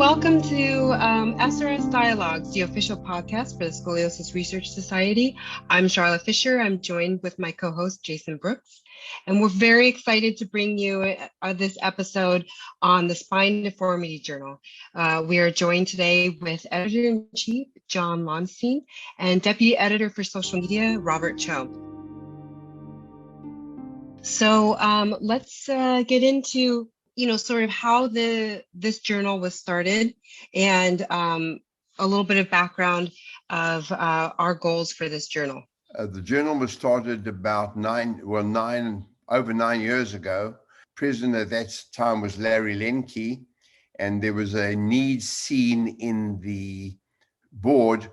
welcome to SRS Dialogues, the official podcast for the Scoliosis Research Society. I'm Charlotte Fisher. I'm joined with my co-host, Jason Brooks, and we're very excited to bring you this episode on the Spine Deformity Journal. We are joined today with Editor-in-Chief, John Lonstein, and Deputy Editor for Social Media, Robert Cho. So let's get into sort of how this journal was started and a little bit of background of our goals for this journal. The journal was started about over 9 years ago. President at that time was Larry Lenke, and there was a need seen in the board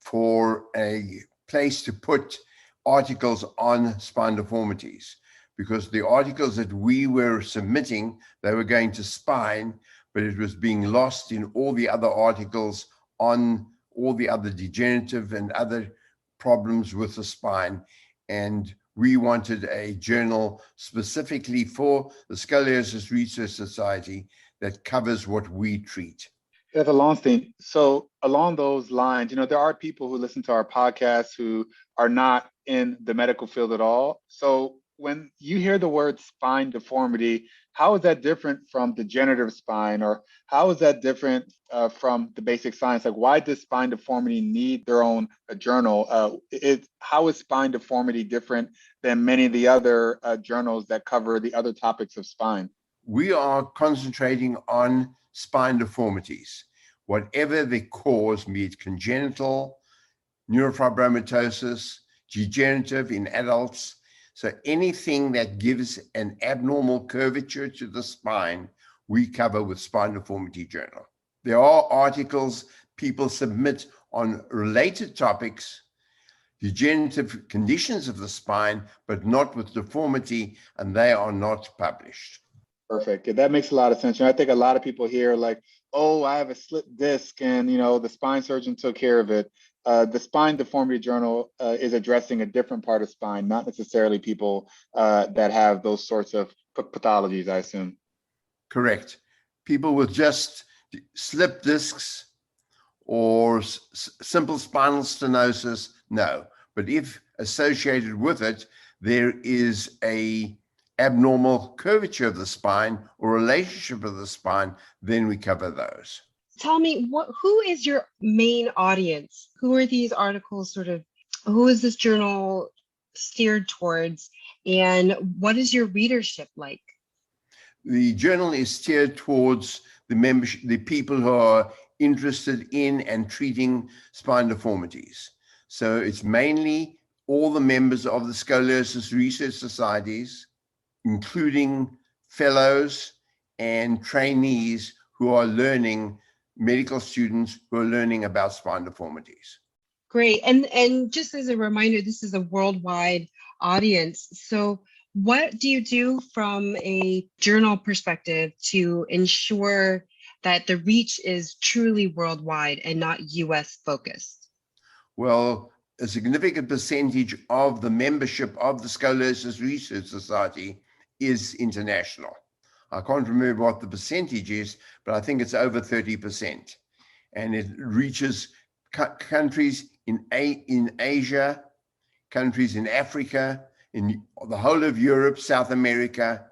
for a place to put articles on spine deformities, because the articles that we were submitting, they were going to spine, but it was being lost in all the other articles on all the other degenerative and other problems with the spine. And we wanted a journal specifically for the Scoliosis Research Society that covers what we treat. Dr. Lonstein, so along those lines, there are people who listen to our podcast who are not in the medical field at all. So when you hear the word spine deformity, how is that different from degenerative spine, or how is that different from the basic science? Like, why does spine deformity need their own journal? How is spine deformity different than many of the other journals that cover the other topics of spine? We are concentrating on spine deformities, whatever the cause, be it congenital, neurofibromatosis, degenerative in adults. So anything that gives an abnormal curvature to the spine, we cover with Spine Deformity Journal. There are articles people submit on related topics, degenerative conditions of the spine, but not with deformity, and they are not published. Perfect. Yeah, that makes a lot of sense. I think a lot of people hear like, oh, I have a slipped disc and, the spine surgeon took care of it. The Spine Deformity Journal is addressing a different part of spine, not necessarily people that have those sorts of pathologies, I assume. Correct. People with just slipped discs or simple spinal stenosis, no. But if associated with it, there is a abnormal curvature of the spine or relationship of the spine, then we cover those. Tell me, who is your main audience? Who are these articles who is this journal steered towards, and what is your readership like? The journal is steered towards the membership, the people who are interested in and treating spine deformities. So it's mainly all the members of the Scoliosis Research Societies, including fellows and trainees who are learning, medical students who are learning about spine deformities. Great. And just as a reminder, this is a worldwide audience. So what do you do from a journal perspective to ensure that the reach is truly worldwide and not US focused? Well, a significant percentage of the membership of the Scoliosis Research Society is international. I can't remember what the percentage is, but I think it's over 30%. And it reaches countries in Asia, countries in Africa, in the whole of Europe, South America,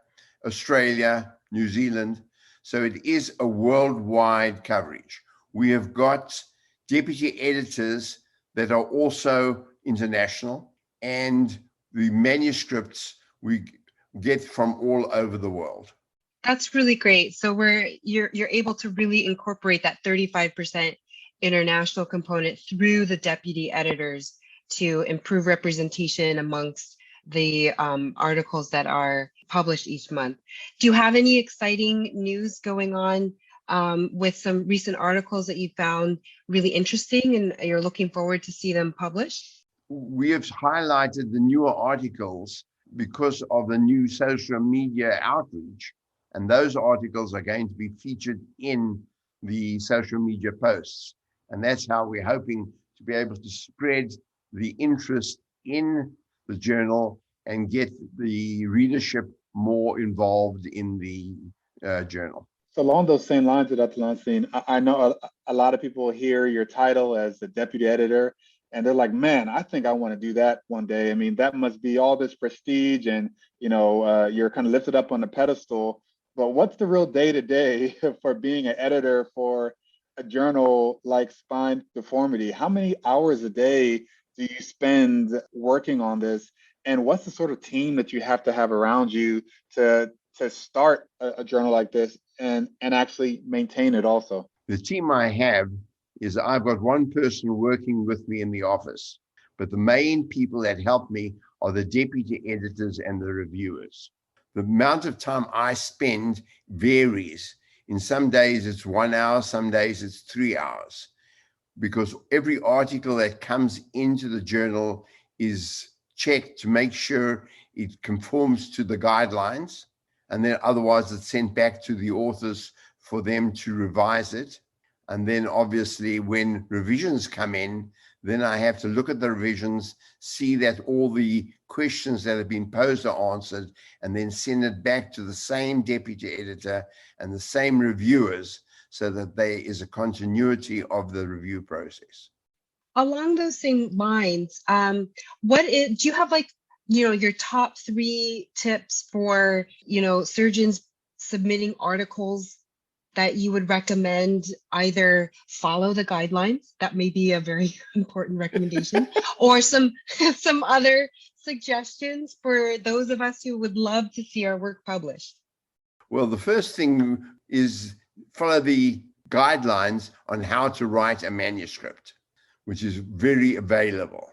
Australia, New Zealand. So it is a worldwide coverage. We have got deputy editors that are also international, and the manuscripts we get from all over the world. That's really great. So you're able to really incorporate that 35% international component through the deputy editors to improve representation amongst the articles that are published each month. Do you have any exciting news going on with some recent articles that you found really interesting and you're looking forward to see them published? We have highlighted the newer articles because of the new social media outreach. And those articles are going to be featured in the social media posts. And that's how we're hoping to be able to spread the interest in the journal and get the readership more involved in the journal. So along those same lines, Dr. Lansing, I know a lot of people hear your title as the deputy editor, and they're like, "Man, I think I want to do that one day." I mean, that must be all this prestige, and you're kind of lifted up on a pedestal. But what's the real day to day for being an editor for a journal like Spine Deformity? How many hours a day do you spend working on this? And what's the sort of team that you have to have around you to start a journal like this and actually maintain it also? The team I have is I've got one person working with me in the office, but the main people that help me are the deputy editors and the reviewers. The amount of time I spend varies. In some days it's 1 hour, some days it's 3 hours, because every article that comes into the journal is checked to make sure it conforms to the guidelines. And then otherwise it's sent back to the authors for them to revise it. And then obviously when revisions come in, then I have to look at the revisions, see that all the questions that have been posed are answered, and then send it back to the same deputy editor and the same reviewers so that there is a continuity of the review process. Along those same lines, do you have your top 3 tips for, surgeons submitting articles that you would recommend? Either follow the guidelines, that may be a very important recommendation, or some other suggestions for those of us who would love to see our work published? Well, the first thing is follow the guidelines on how to write a manuscript, which is very available.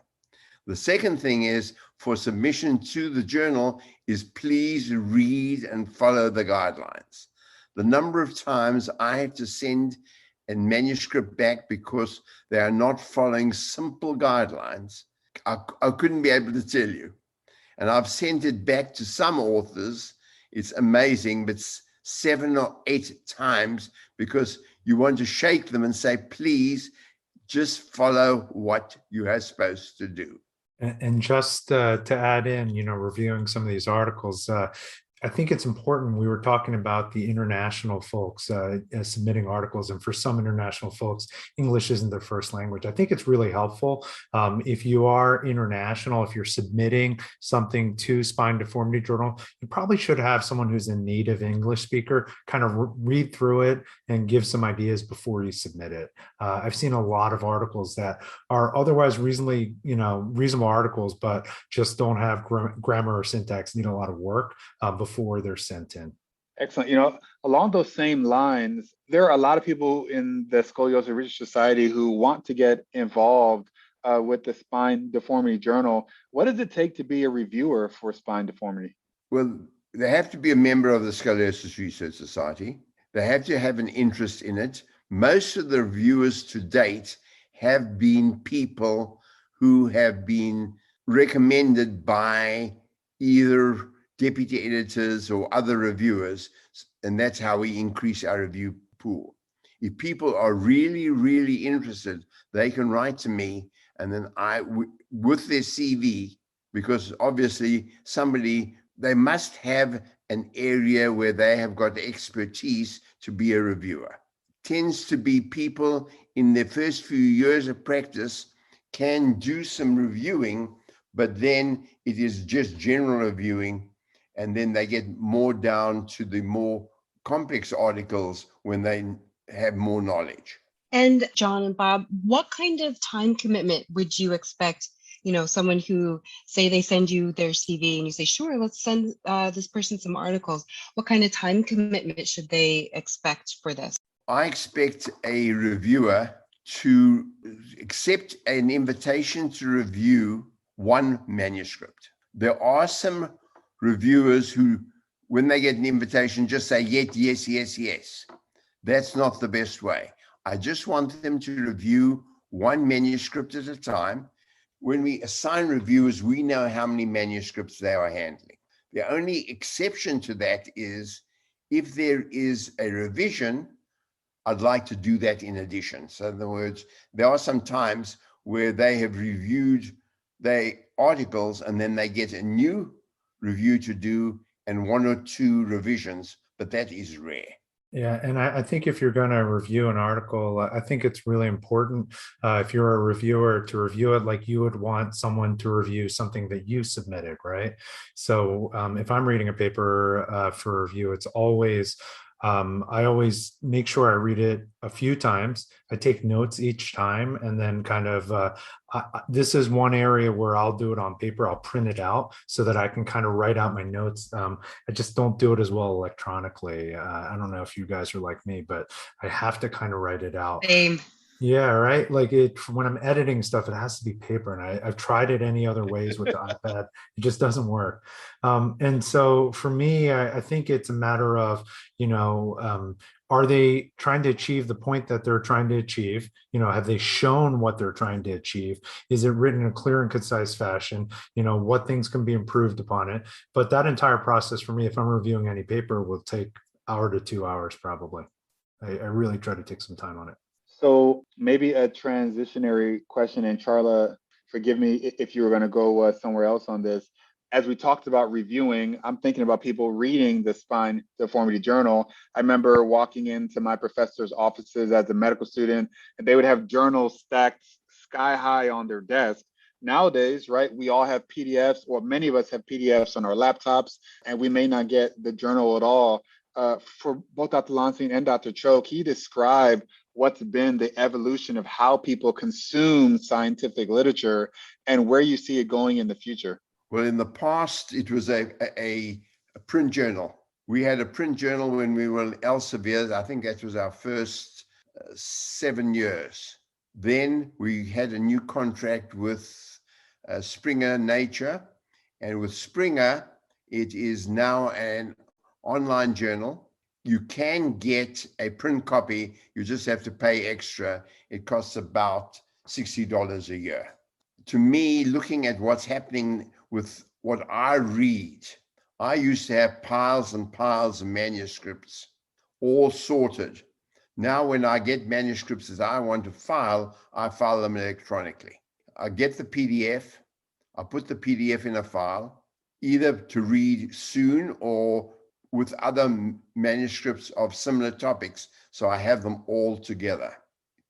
The second thing is, for submission to the journal, is please read and follow the guidelines. The number of times I have to send a manuscript back because they are not following simple guidelines, I couldn't be able to tell you. And I've sent it back to some authors. It's amazing, but 7 or 8 times, because you want to shake them and say, please just follow what you are supposed to do. And just to add in, reviewing some of these articles, I think it's important. We were talking about the international folks submitting articles, and for some international folks, English isn't their first language. I think it's really helpful if you are international, if you're submitting something to Spine Deformity Journal, you probably should have someone who's a native English speaker kind of read through it and give some ideas before you submit it. I've seen a lot of articles that are otherwise reasonable articles, but just don't have grammar or syntax, need a lot of work before they're sent in. Excellent. Along those same lines, there are a lot of people in the Scoliosis Research Society who want to get involved with the Spine Deformity Journal. What does it take to be a reviewer for Spine Deformity? Well, they have to be a member of the Scoliosis Research Society. They have to have an interest in it. Most of the reviewers to date have been people who have been recommended by either deputy editors or other reviewers, and that's how we increase our review pool. If people are really, really interested, they can write to me, and then with their CV, because obviously they must have an area where they have got expertise to be a reviewer. Tends to be people in their first few years of practice can do some reviewing, but then it is just general reviewing. And then they get more down to the more complex articles when they have more knowledge. And John and Bob, what kind of time commitment would you expect, someone who, say they send you their CV and you say, sure, let's send this person some articles. What kind of time commitment should they expect for this? I expect a reviewer to accept an invitation to review one manuscript. There are some reviewers who, when they get an invitation, just say yes. That's not the best way. I just want them to review one manuscript at a time. When we assign reviewers, we know how many manuscripts they are handling. The only exception to that is if there is a revision, I'd like to do that in addition. So in other words, there are some times where they have reviewed their articles and then they get a new review to do and 1 or 2 revisions, but that is rare. Yeah, and I think if you're going to review an article, I think it's really important if you're a reviewer to review it like you would want someone to review something that you submitted, right? So if I'm reading a paper for review, it's always I always make sure I read it a few times. I take notes each time, and then kind of this is one area where I'll do it on paper. I'll print it out so that I can kind of write out my notes. I just don't do it as well electronically. I don't know if you guys are like me, but I have to kind of write it out. Same. Yeah, right. Like it when I'm editing stuff, it has to be paper, and I've tried it any other ways with the iPad. It just doesn't work. And so for me, I think it's a matter of, are they trying to achieve the point that they're trying to achieve? Have they shown what they're trying to achieve? Is it written in a clear and concise fashion? What things can be improved upon it? But that entire process for me, if I'm reviewing any paper, will take hour to 2 hours probably. I really try to take some time on it. So maybe a transitionary question, and Charla, forgive me if you were going to go somewhere else on this. As we talked about reviewing, I'm thinking about people reading the Spine Deformity Journal. I remember walking into my professor's offices as a medical student, and they would have journals stacked sky high on their desk. Nowadays, right, we all have PDFs, or many of us have PDFs on our laptops, and we may not get the journal at all. For both Dr. Lonstein and Dr. Cho, can you describe what's been the evolution of how people consume scientific literature and where you see it going in the future? Well, in the past, it was a print journal. We had a print journal when we were in Elsevier. I think that was our first 7 years. Then we had a new contract with Springer Nature. And with Springer, it is now an online journal. You can get a print copy. You just have to pay extra. It costs about $60 a year. To me, looking at what's happening with what I read, I used to have piles and piles of manuscripts, all sorted. Now, when I get manuscripts that I want to file, I file them electronically. I get the PDF, I put the PDF in a file, either to read soon or with other manuscripts of similar topics. So I have them all together.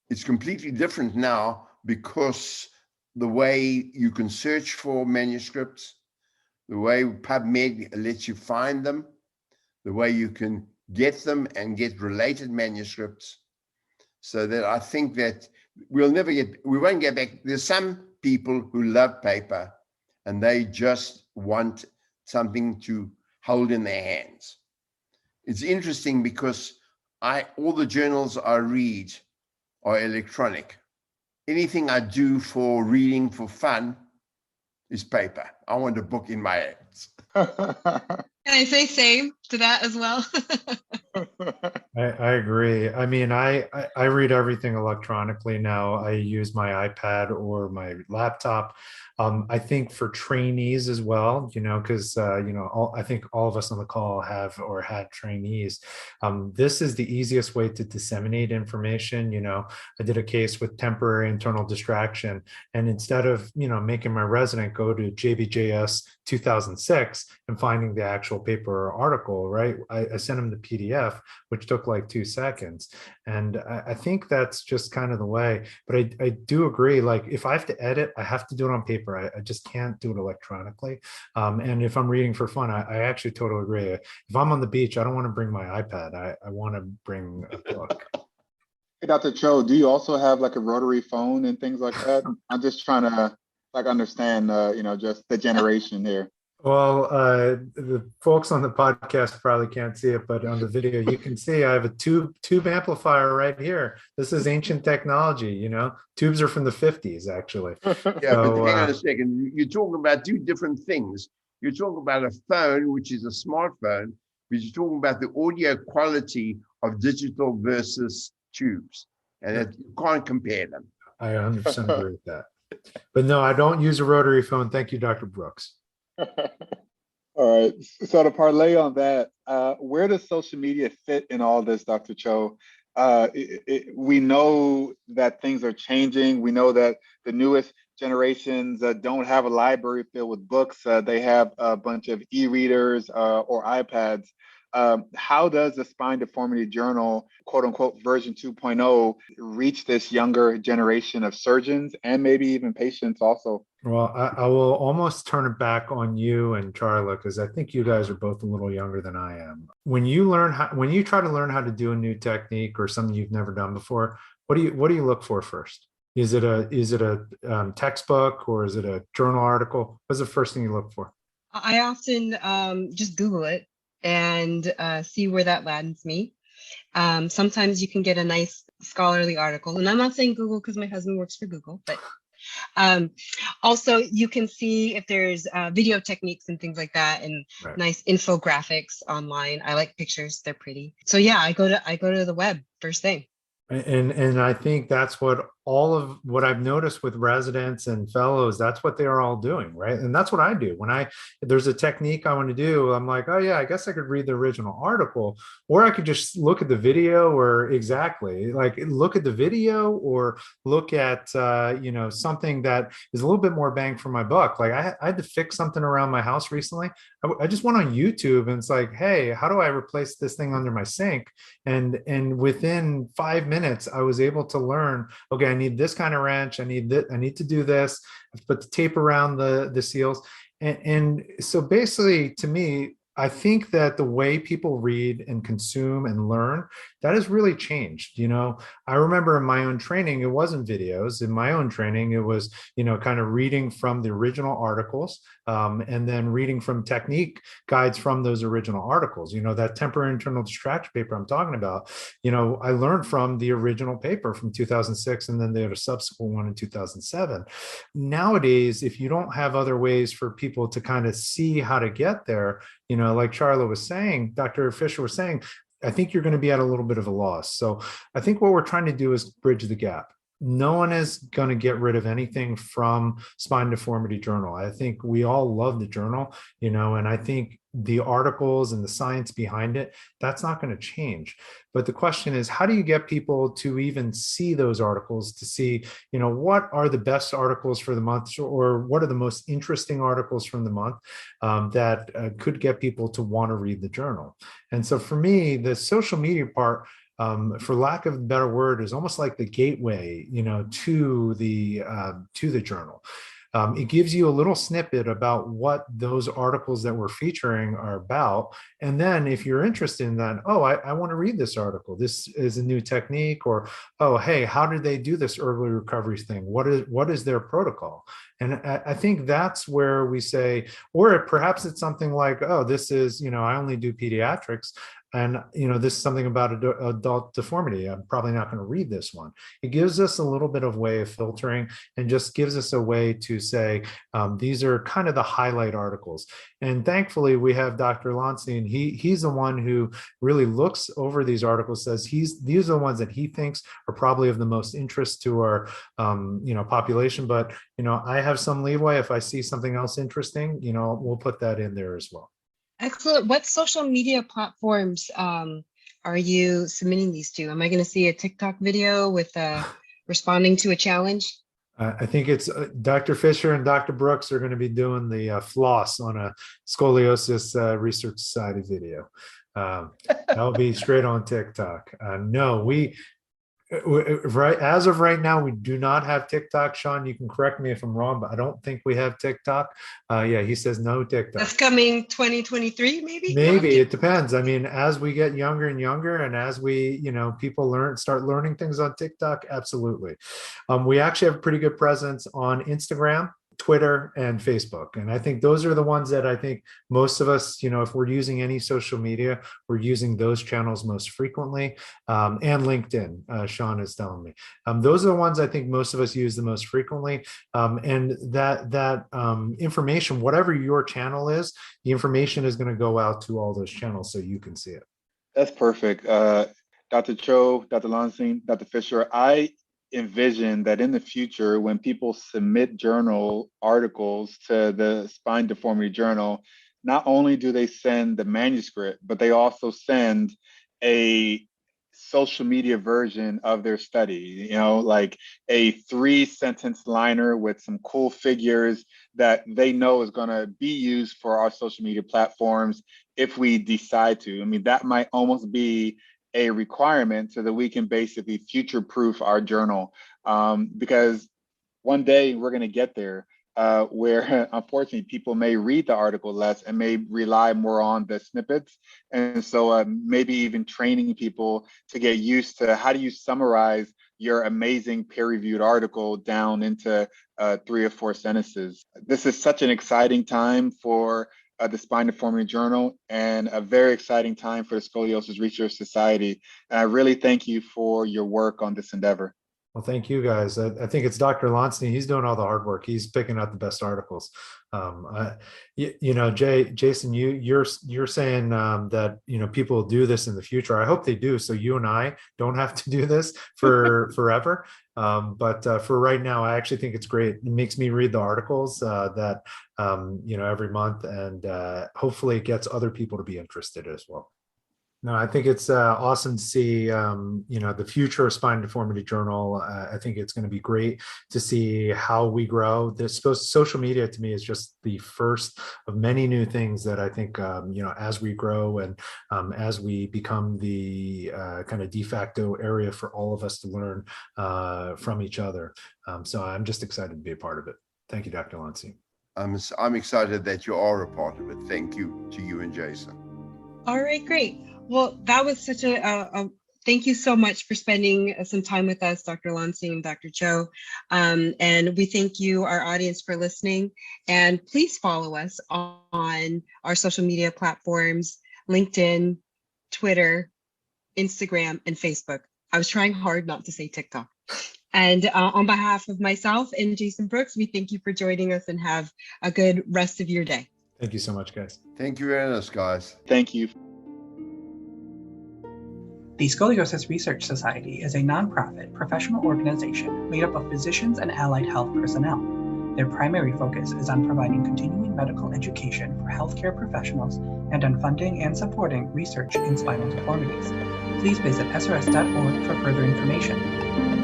It's completely different now because the way you can search for manuscripts, the way PubMed lets you find them, the way you can get them and get related manuscripts, so that I think that we won't get back. There's some people who love paper and they just want something to hold in their hands. It's interesting because all the journals I read are electronic. Anything I do for reading for fun is paper. I want a book in my hands. Can I say same to that as well? I agree. I mean, I read everything electronically now. I use my iPad or my laptop. I think for trainees as well, because I think all of us on the call have or had trainees. This is the easiest way to disseminate information. I did a case with temporary internal distraction, and instead of making my resident go to JBJS 2006 and finding the actual paper or article, right? I sent him the PDF, which took like 2 seconds. And I think that's just kind of the way. But I do agree, like if I have to edit, I have to do it on paper. I just can't do it electronically. And if I'm reading for fun, I actually totally agree. If I'm on the beach, I don't want to bring my iPad. I want to bring a book. Hey, Dr. Cho, do you also have like a rotary phone and things like that? I'm just trying to understand, just the generation here. Well, the folks on the podcast probably can't see it, but on the video, you can see I have a tube amplifier right here. This is ancient technology, Tubes are from the 50s, actually. Yeah, so, but hang on a second. You're talking about two different things. You're talking about a phone, which is a smartphone, but you're talking about the audio quality of digital versus tubes, and you can't compare them. I 100% agree with that. But no, I don't use a rotary phone. Thank you, Dr. Brooks. All right. So to parlay on that, where does social media fit in all this, Dr. Cho? We know that things are changing. We know that the newest generations don't have a library filled with books. They have a bunch of e-readers or iPads. how does the Spine Deformity Journal, quote unquote, version 2.0, reach this younger generation of surgeons and maybe even patients also? Well, I will almost turn it back on you and Charla, because I think you guys are both a little younger than I am. When you try to learn how to do a new technique or something you've never done before, what do you look for first? Is it a textbook, or is it a journal article? What's the first thing you look for? I often just Google it and see where that lands me. Sometimes you can get a nice scholarly article, and I'm not saying Google because my husband works for Google, but also you can see if there's video techniques and things like that, and Right. nice infographics online. I like pictures; they're pretty. So yeah, I go to the web first thing. And I think that's what all of what I've noticed with residents and fellows, that's what they're all doing, right? And that's what I do. If there's a technique I want to do, I'm like, oh yeah, I guess I could read the original article, or I could just look at the video, or exactly like look at the video, or look at something that is a little bit more bang for my buck. Like I had to fix something around my house recently. I just went on YouTube, and it's like, hey, how do I replace this thing under my sink? And within 5 minutes, I was able to learn, okay, I need this kind of wrench. I need to do this. I put the tape around the seals. And so basically, to me, I think that the way people read and consume and learn, that has really changed. I remember in my own training, it wasn't videos. In my own training, it was, kind of reading from the original articles, and then reading from technique guides from those original articles. That temporary internal distraction paper I'm talking about, I learned from the original paper from 2006, and then they had a subsequent one in 2007. Nowadays, if you don't have other ways for people to kind of see how to get there, like Charla was saying, Dr. Fisher was saying, I think you're going to be at a little bit of a loss. So I think what we're trying to do is bridge the gap. No one is going to get rid of anything from Spine Deformity Journal. I think we all love the journal, and I think the articles and the science behind it, that's not going to change. But the question is, how do you get people to even see those articles, to see, what are the best articles for the month, or what are the most interesting articles from the month that could get people to want to read the journal? And so for me, the social media part, for lack of a better word, is almost like the gateway, to the journal. It gives you a little snippet about what those articles that we're featuring are about. And then if you're interested in that, oh, I want to read this article. This is a new technique, or, oh, hey, how did they do this early recovery thing? What is their protocol? And I think that's where we say, or perhaps it's something like, oh, this is, I only do pediatrics. And, this is something about adult deformity. I'm probably not going to read this one. It gives us a little bit of way of filtering, and just gives us a way to say, these are kind of the highlight articles. And thankfully, we have Dr. Lonstein. He's the one who really looks over these articles, says these are the ones that he thinks are probably of the most interest to our, population. But, I have some leeway. If I see something else interesting, we'll put that in there as well. Excellent. What social media platforms are you submitting these to? Am I going to see a TikTok video with responding to a challenge? I think it's Dr. Fisher and Dr. Brooks are going to be doing the floss on a Scoliosis Research Society video. That'll be straight on TikTok. No, right as of right now, we do not have TikTok. Sean, you can correct me if I'm wrong, but I don't think we have TikTok. Yeah, he says no TikTok. That's coming 2023, maybe? Maybe, it depends. I mean, as we get younger and younger, and as we, people start learning things on TikTok, absolutely. We actually have a pretty good presence on Instagram, Twitter, and Facebook. And I think those are the ones that I think most of us, if we're using any social media, we're using those channels most frequently, and LinkedIn, Sean is telling me. Those are the ones I think most of us use the most frequently. And that information, whatever your channel is, the information is going to go out to all those channels so you can see it. That's perfect. Dr. Cho, Dr. Lonstein, Dr. Fisher, I envision that in the future, when people submit journal articles to the Spine Deformity Journal, not only do they send the manuscript, but they also send a social media version of their study, like a 3-sentence liner with some cool figures that they know is going to be used for our social media platforms. if we decide to. I mean, that might almost be a requirement so that we can basically future-proof our journal, because one day we're going to get there where unfortunately people may read the article less and may rely more on the snippets. And so maybe even training people to get used to how do you summarize your amazing peer-reviewed article down into 3 or 4 sentences. This is such an exciting time for the Spine Deformity Journal, and a very exciting time for the Scoliosis Research Society. And I really thank you for your work on this endeavor. Well, thank you guys. I think it's Dr. Lonstein. He's doing all the hard work. He's picking out the best articles. Jason, you're saying that people will do this in the future. I hope they do, so you and I don't have to do this for forever. But for right now, I actually think it's great. It makes me read the articles that every month, and hopefully it gets other people to be interested as well. No, I think it's awesome to see, the future of Spine Deformity Journal. I think it's going to be great to see how we grow. This social media to me is just the first of many new things that I think, as we grow and as we become the kind of de facto area for all of us to learn from each other. So I'm just excited to be a part of it. Thank you, Dr. Lonstein. I'm excited that you are a part of it. Thank you to you and Jason. All right, great. Well, that was such a thank you so much for spending some time with us, Dr. Lonstein and Dr. Cho. And we thank you, our audience, for listening. And please follow us on our social media platforms, LinkedIn, Twitter, Instagram, and Facebook. I was trying hard not to say TikTok. And on behalf of myself and Jason Brooks, we thank you for joining us, and have a good rest of your day. Thank you so much, guys. Thank you very much, guys. Thank you. The Scoliosis Research Society is a nonprofit professional organization made up of physicians and allied health personnel. Their primary focus is on providing continuing medical education for healthcare professionals and on funding and supporting research in spinal deformities. Please visit srs.org for further information.